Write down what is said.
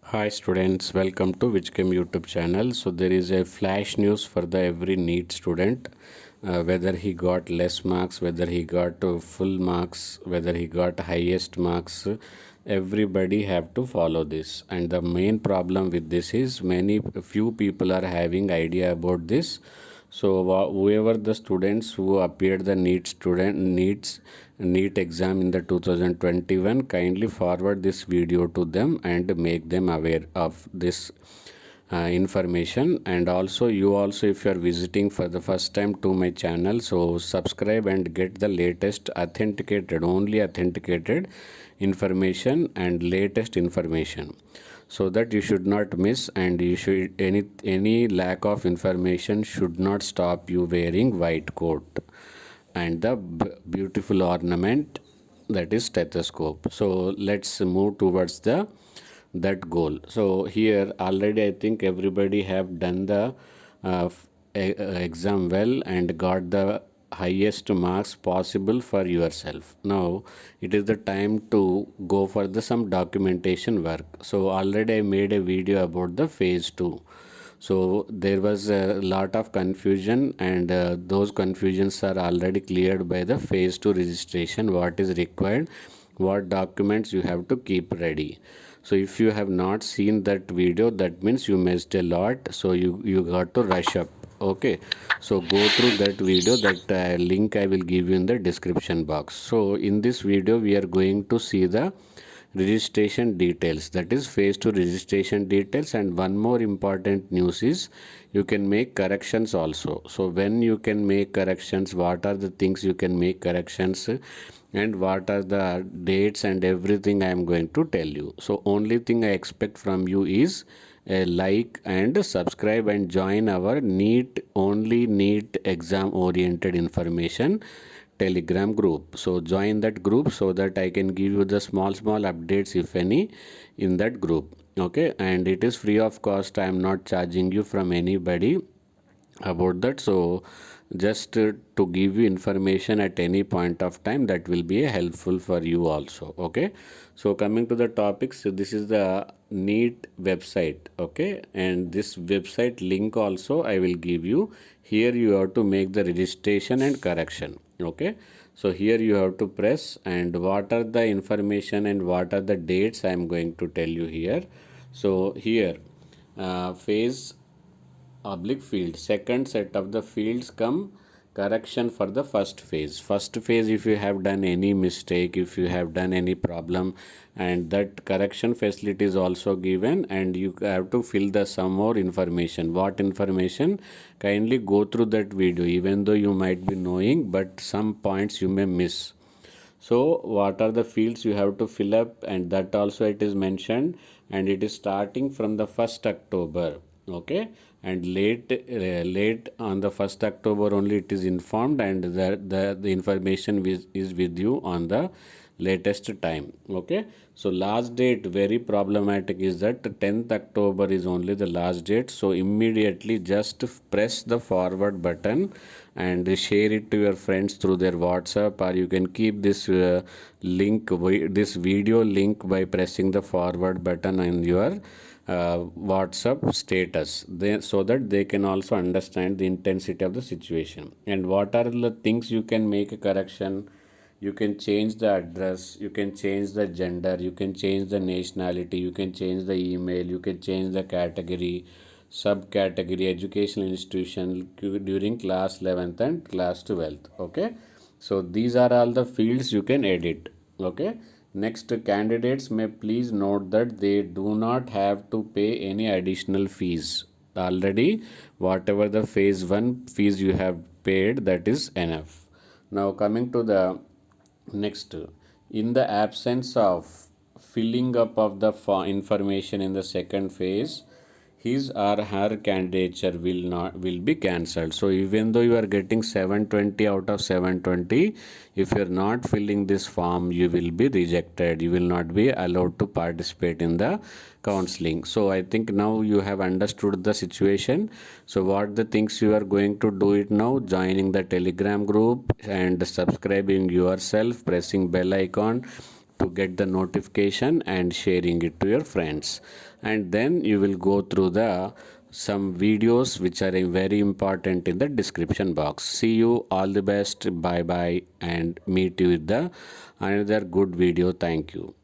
Hi students, welcome to Whichchem YouTube channel. So there is a flash news for the every NEET student, whether he got less marks, whether he got full marks, whether he got highest marks. Everybody have to follow this. And the main problem with this is few people are having idea about this. So whoever the students who appeared the NEET exam in the 2021, kindly forward this video to them and make them aware of this information. And also you also, if you are visiting for the first time to my channel, so subscribe and get the latest only authenticated information and latest information, so that you should not miss, and you should any lack of information should not stop you wearing white coat and the beautiful ornament, that is stethoscope. So let's move towards the that goal. So here already I think everybody have done the exam well and got the highest marks possible for yourself. Now it is the time to go for the some documentation work. So already I made a video about the phase 2. So there was a lot of confusion, and those confusions are already cleared by the phase 2 registration. What is required, what documents you have to keep ready. So if you have not seen that video, that means you missed a lot, so you got to rush up. Okay, so go through that video. That link I will give you in the description box. So in this video we are going to see the registration details, that is phase 2 registration details. And one more important news is you can make corrections also. So when you can make corrections, what are the things you can make corrections, and what are the dates and everything, I am going to tell you. So only thing I expect from you is a like and subscribe and join our NEET exam oriented information Telegram group. So join that group so that I can give you the small updates, if any, in that group. Okay, and it is free of cost. I am not charging you from anybody about that. So just to give you information at any point of time, that will be helpful for you also. Okay, so coming to the topics, so this is the NEET website. Okay, and this website link also I will give you. Here you have to make the registration and correction. Okay, so here you have to press, and what are the information and what are the dates I am going to tell you here. So here phase oblique field, second set of the fields come correction for the first phase. If you have done any mistake, if you have done any problem, and that correction facility is also given, and you have to fill the some more information. What information? Kindly go through that video, even though you might be knowing, but some points you may miss. So what are the fields you have to fill up, and that also it is mentioned, and it is starting from the 1st October. Okay, and late on the 1st October only it is informed, and the information is with you on the latest time. Okay, so last date very problematic is that 10th October is only the last date. So immediately just press the forward button and share it to your friends through their WhatsApp, or you can keep this this video link by pressing the forward button on your WhatsApp status, so that they can also understand the intensity of the situation. And what are the things you can make a correction? You can change the address, you can change the gender, you can change the nationality, you can change the email, you can change the category, subcategory, educational institution during class 11th and class 12th. Okay, so these are all the fields you can edit. Okay, next, candidates may please note that they do not have to pay any additional fees. Already whatever the phase 1 fees you have paid, that is enough. Now coming to the next, in the absence of filling up of the information in the second phase, his or her candidature will be cancelled. So even though you are getting 720 out of 720, if you are not filling this form, you will be rejected. You will not be allowed to participate in the counseling. So I think now you have understood the situation. So what the things you are going to do it now? Joining the Telegram group and subscribing yourself, pressing bell icon, to get the notification and sharing it to your friends. And then you will go through the some videos which are very important in the description box. See you, all the best, bye bye, and meet you with the another good video. Thank you.